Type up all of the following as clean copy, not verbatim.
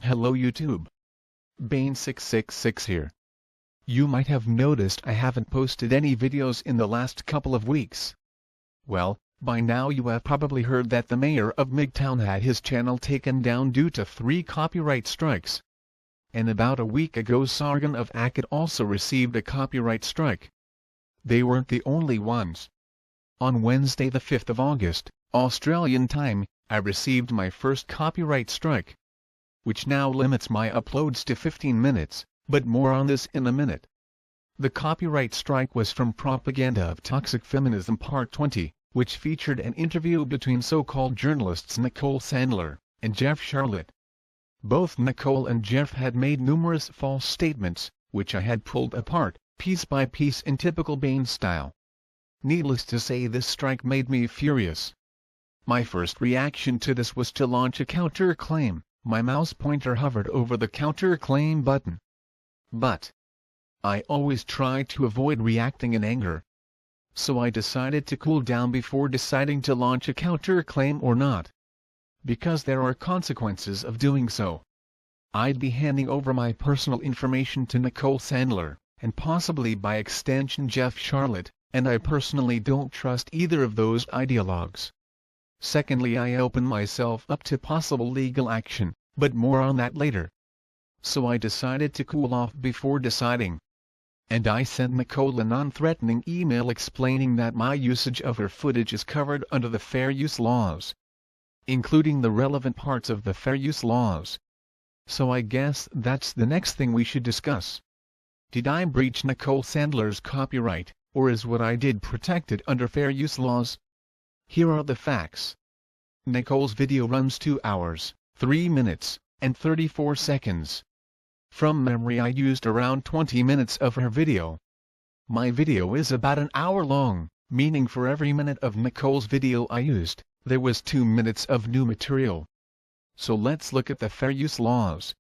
Hello YouTube. Bane666 here. You might have noticed I haven't posted any videos in the last couple of weeks. Well, by now you have probably heard that the mayor of Midtown had his channel taken down due to 3 copyright strikes. And about a week ago Sargon of Akkad also received a copyright strike. They weren't the only ones. On Wednesday the 5th of August, Australian time, I received my first copyright strike, which now limits my uploads to 15 minutes, but more on this in a minute. The copyright strike was from Propaganda of Toxic Feminism Part 20, which featured an interview between so-called journalists Nicole Sandler and Jeff Charlotte. Both Nicole and Jeff had made numerous false statements, which I had pulled apart, piece by piece in typical Bane style. Needless to say, this strike made me furious. My first reaction to this was to launch a counter-claim. My mouse pointer hovered over the counter-claim button. But I always try to avoid reacting in anger. So I decided to cool down before deciding to launch a counter-claim or not. Because there are consequences of doing so. I'd be handing over my personal information to Nicole Sandler, and possibly by extension Jeff Charlotte, and I personally don't trust either of those ideologues. Secondly, I open myself up to possible legal action, but more on that later. So I decided to cool off before deciding. And I sent Nicole a non-threatening email explaining that my usage of her footage is covered under the fair use laws, including the relevant parts of the fair use laws. So I guess that's the next thing we should discuss. Did I breach Nicole Sandler's copyright, or is what I did protected under fair use laws? Here are the facts. Nicole's video runs 2 hours, 3 minutes, and 34 seconds. From memory I used around 20 minutes of her video. My video is about an hour long, meaning for every minute of Nicole's video I used, there was 2 minutes of new material. So let's look at the fair use laws.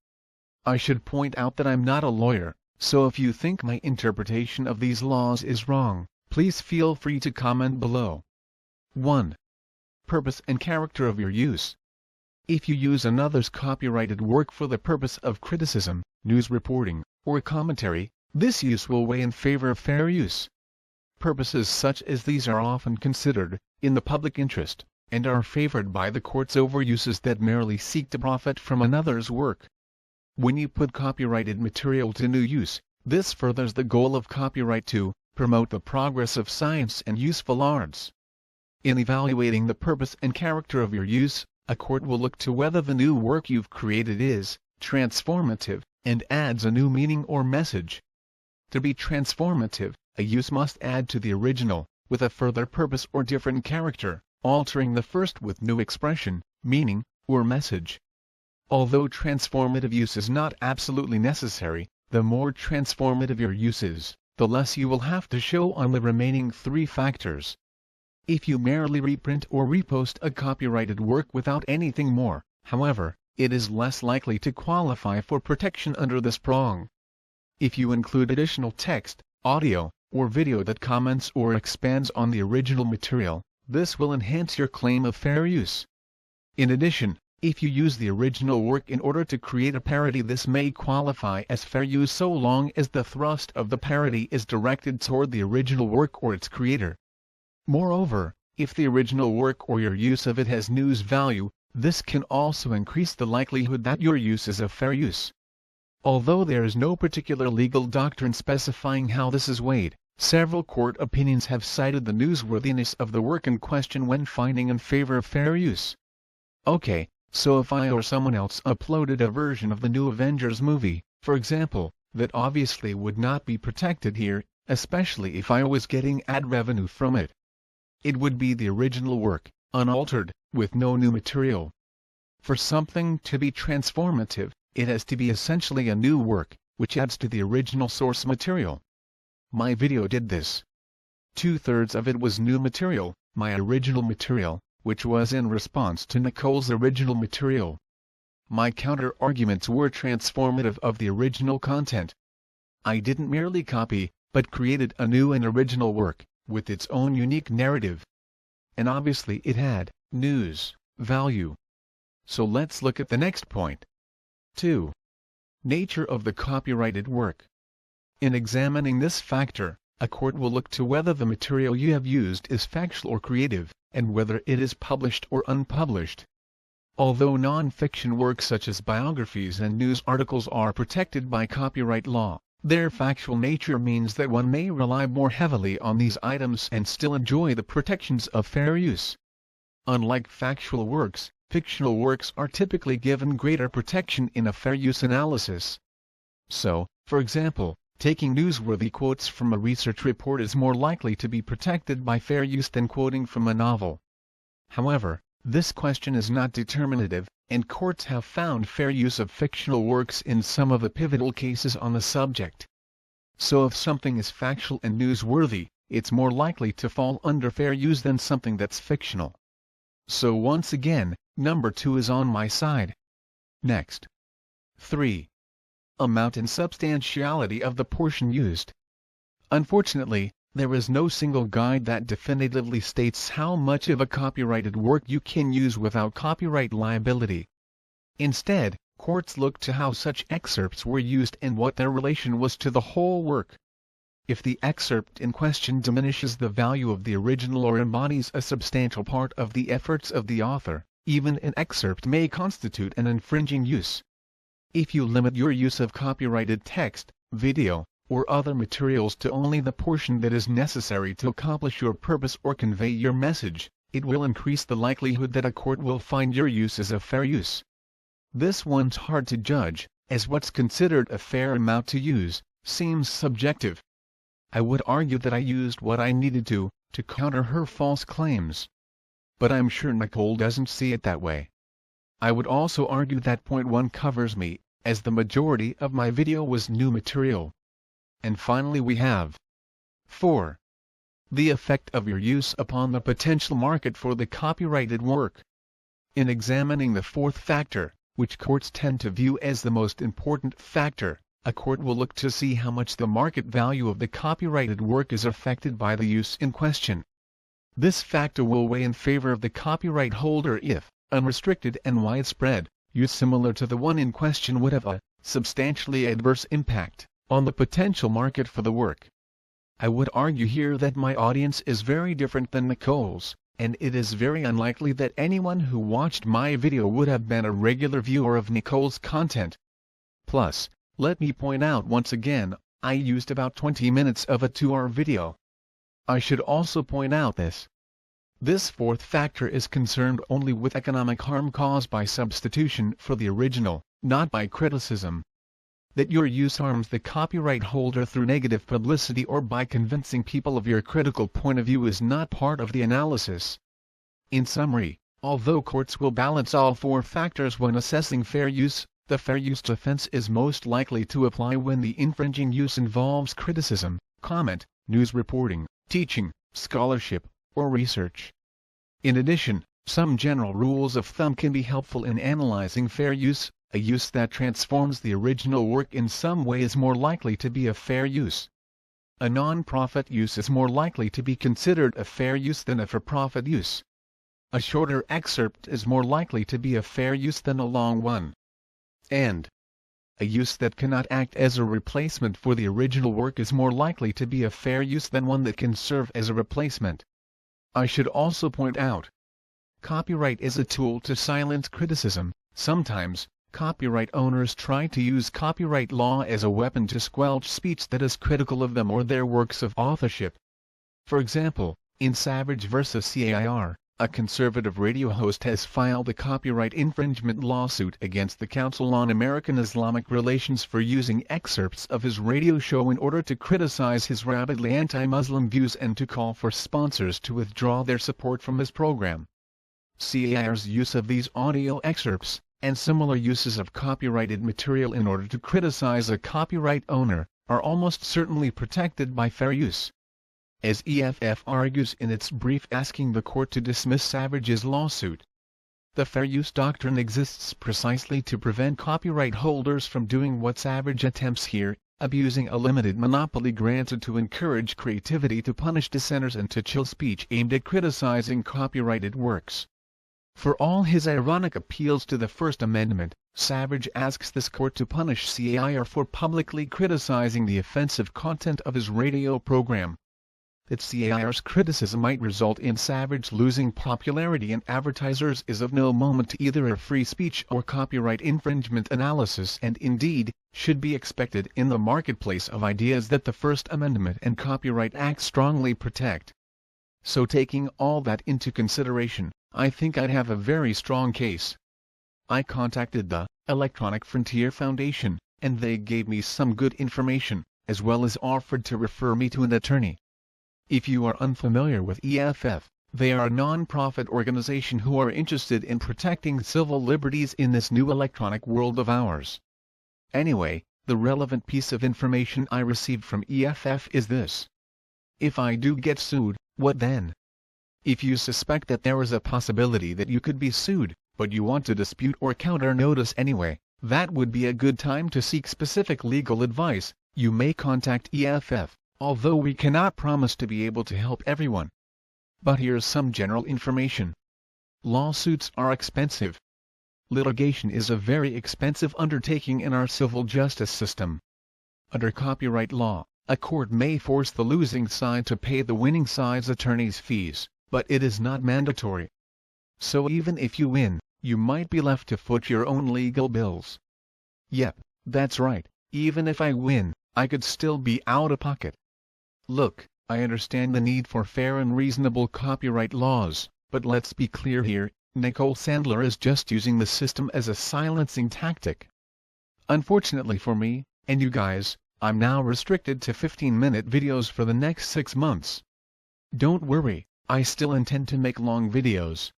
I should point out that I'm not a lawyer, so if you think my interpretation of these laws is wrong, please feel free to comment below. 1. Purpose and character of your use. If you use another's copyrighted work for the purpose of criticism, news reporting, or commentary, this use will weigh in favor of fair use. Purposes such as these are often considered in the public interest, and are favored by the courts over uses that merely seek to profit from another's work. When you put copyrighted material to new use, this furthers the goal of copyright to promote the progress of science and useful arts. In evaluating the purpose and character of your use, a court will look to whether the new work you've created is transformative and adds a new meaning or message. To be transformative, a use must add to the original, with a further purpose or different character, altering the first with new expression, meaning, or message. Although transformative use is not absolutely necessary, the more transformative your use is, the less you will have to show on the remaining 3 factors. If you merely reprint or repost a copyrighted work without anything more, however, it is less likely to qualify for protection under this prong. If you include additional text, audio, or video that comments or expands on the original material, this will enhance your claim of fair use. In addition, if you use the original work in order to create a parody, this may qualify as fair use so long as the thrust of the parody is directed toward the original work or its creator. Moreover, if the original work or your use of it has news value, this can also increase the likelihood that your use is of fair use. Although there is no particular legal doctrine specifying how this is weighed, several court opinions have cited the newsworthiness of the work in question when finding in favor of fair use. Okay, so if I or someone else uploaded a version of the new Avengers movie, for example, that obviously would not be protected here, especially if I was getting ad revenue from it. It would be the original work, unaltered, with no new material. For something to be transformative, it has to be essentially a new work, which adds to the original source material. My video did this. 2/3 of it was new material, my original material, which was in response to Nicole's original material. My counter-arguments were transformative of the original content. I didn't merely copy, but created a new and original work, with its own unique narrative. And obviously it had news value. So let's look at the next point. 2. Nature of the copyrighted work. In examining this factor, a court will look to whether the material you have used is factual or creative, and whether it is published or unpublished. Although non-fiction works such as biographies and news articles are protected by copyright law, their factual nature means that one may rely more heavily on these items and still enjoy the protections of fair use. Unlike factual works, fictional works are typically given greater protection in a fair use analysis. So, for example, taking newsworthy quotes from a research report is more likely to be protected by fair use than quoting from a novel. However, this question is not determinative, and courts have found fair use of fictional works in some of the pivotal cases on the subject. So if something is factual and newsworthy, it's more likely to fall under fair use than something that's fictional. So once again, number 2 is on my side. Next. 3. Amount and substantiality of the portion used. Unfortunately, there is no single guide that definitively states how much of a copyrighted work you can use without copyright liability. Instead, courts look to how such excerpts were used and what their relation was to the whole work. If the excerpt in question diminishes the value of the original or embodies a substantial part of the efforts of the author, even an excerpt may constitute an infringing use. If you limit your use of copyrighted text, video, or other materials to only the portion that is necessary to accomplish your purpose or convey your message, it will increase the likelihood that a court will find your use as a fair use. This one's hard to judge, as what's considered a fair amount to use seems subjective. I would argue that I used what I needed to counter her false claims. But I'm sure Nicole doesn't see it that way. I would also argue that point 1 covers me, as the majority of my video was new material. And finally we have 4. The effect of your use upon the potential market for the copyrighted work. In examining the fourth factor, which courts tend to view as the most important factor, a court will look to see how much the market value of the copyrighted work is affected by the use in question. This factor will weigh in favor of the copyright holder if unrestricted and widespread use similar to the one in question would have a substantially adverse impact on the potential market for the work. I would argue here that my audience is very different than Nicole's, and it is very unlikely that anyone who watched my video would have been a regular viewer of Nicole's content. Plus, let me point out once again, I used about 20 minutes of a 2-hour video. I should also point out this fourth factor is concerned only with economic harm caused by substitution for the original, not by criticism. That your use harms the copyright holder through negative publicity or by convincing people of your critical point of view is not part of the analysis. In summary, although courts will balance all 4 factors when assessing fair use, the fair use defense is most likely to apply when the infringing use involves criticism, comment, news reporting, teaching, scholarship, or research. In addition, some general rules of thumb can be helpful in analyzing fair use. A use that transforms the original work in some way is more likely to be a fair use. A non-profit use is more likely to be considered a fair use than a for-profit use. A shorter excerpt is more likely to be a fair use than a long one. And a use that cannot act as a replacement for the original work is more likely to be a fair use than one that can serve as a replacement. I should also point out, copyright is a tool to silence criticism. Sometimes, copyright owners try to use copyright law as a weapon to squelch speech that is critical of them or their works of authorship. For example, in Savage vs. CAIR, a conservative radio host has filed a copyright infringement lawsuit against the Council on American Islamic Relations for using excerpts of his radio show in order to criticize his rabidly anti-Muslim views and to call for sponsors to withdraw their support from his program. CAIR's use of these audio excerpts, and similar uses of copyrighted material in order to criticize a copyright owner, are almost certainly protected by fair use. As EFF argues in its brief asking the court to dismiss Savage's lawsuit, the fair use doctrine exists precisely to prevent copyright holders from doing what Savage attempts here, abusing a limited monopoly granted to encourage creativity to punish dissenters and to chill speech aimed at criticizing copyrighted works. For all his ironic appeals to the First Amendment, Savage asks this court to punish CAIR for publicly criticizing the offensive content of his radio program. That CAIR's criticism might result in Savage losing popularity and advertisers is of no moment to either a free speech or copyright infringement analysis, and indeed, should be expected in the marketplace of ideas that the First Amendment and Copyright Act strongly protect. So taking all that into consideration, I think I'd have a very strong case. I contacted the Electronic Frontier Foundation, and they gave me some good information, as well as offered to refer me to an attorney. If you are unfamiliar with EFF, they are a non-profit organization who are interested in protecting civil liberties in this new electronic world of ours. Anyway, the relevant piece of information I received from EFF is this. If I do get sued, what then? If you suspect that there is a possibility that you could be sued, but you want to dispute or counter notice anyway, that would be a good time to seek specific legal advice. You may contact EFF, although we cannot promise to be able to help everyone. But here's some general information. Lawsuits are expensive. Litigation is a very expensive undertaking in our civil justice system. Under copyright law, a court may force the losing side to pay the winning side's attorney's fees, but it is not mandatory. So even if you win, you might be left to foot your own legal bills. Yep, that's right, even if I win, I could still be out of pocket. Look, I understand the need for fair and reasonable copyright laws, but let's be clear here, Nicole Sandler is just using the system as a silencing tactic. Unfortunately for me, and you guys, I'm now restricted to 15-minute videos for the next 6 months. Don't worry, I still intend to make long videos.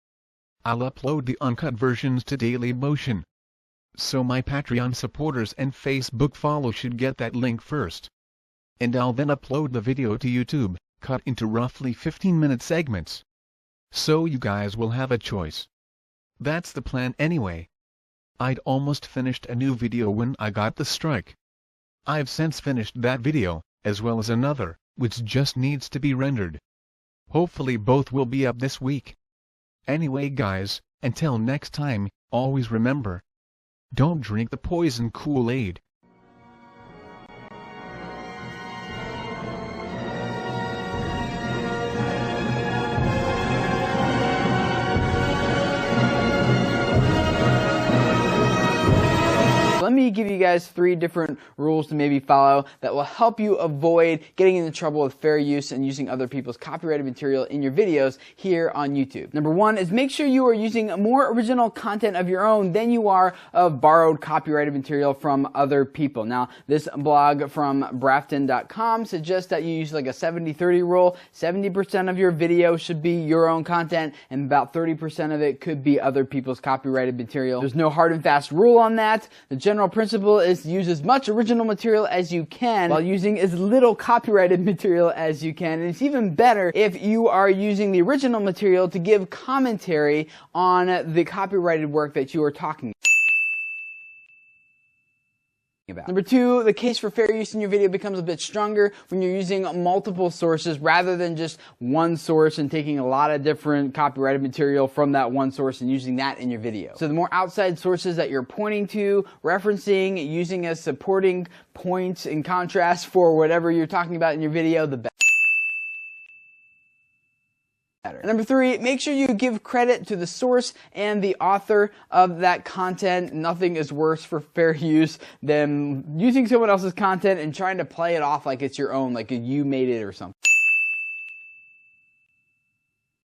I'll upload the uncut versions to Daily Motion. So my Patreon supporters and Facebook follow should get that link first. And I'll then upload the video to YouTube, cut into roughly 15-minute segments. So you guys will have a choice. That's the plan anyway. I'd almost finished a new video when I got the strike. I've since finished that video, as well as another, which just needs to be rendered. Hopefully both will be up this week. Anyway guys, until next time, always remember, don't drink the poison Kool-Aid. Let me give you guys 3 different rules to maybe follow that will help you avoid getting into trouble with fair use and using other people's copyrighted material in your videos here on YouTube. Number 1 is make sure you are using more original content of your own than you are of borrowed copyrighted material from other people. Now, this blog from Brafton.com suggests that you use like a 70-30 rule. 70% of your video should be your own content and about 30% of it could be other people's copyrighted material. There's no hard and fast rule on that. The general principle is to use as much original material as you can while using as little copyrighted material as you can. And it's even better if you are using the original material to give commentary on the copyrighted work that you are talking about. Number 2, the case for fair use in your video becomes a bit stronger when you're using multiple sources rather than just one source and taking a lot of different copyrighted material from that one source and using that in your video. So the more outside sources that you're pointing to, referencing, using as supporting points in contrast for whatever you're talking about in your video, the better. Number 3, make sure you give credit to the source and the author of that content. Nothing is worse for fair use than using someone else's content and trying to play it off like it's your own, like you made it or something.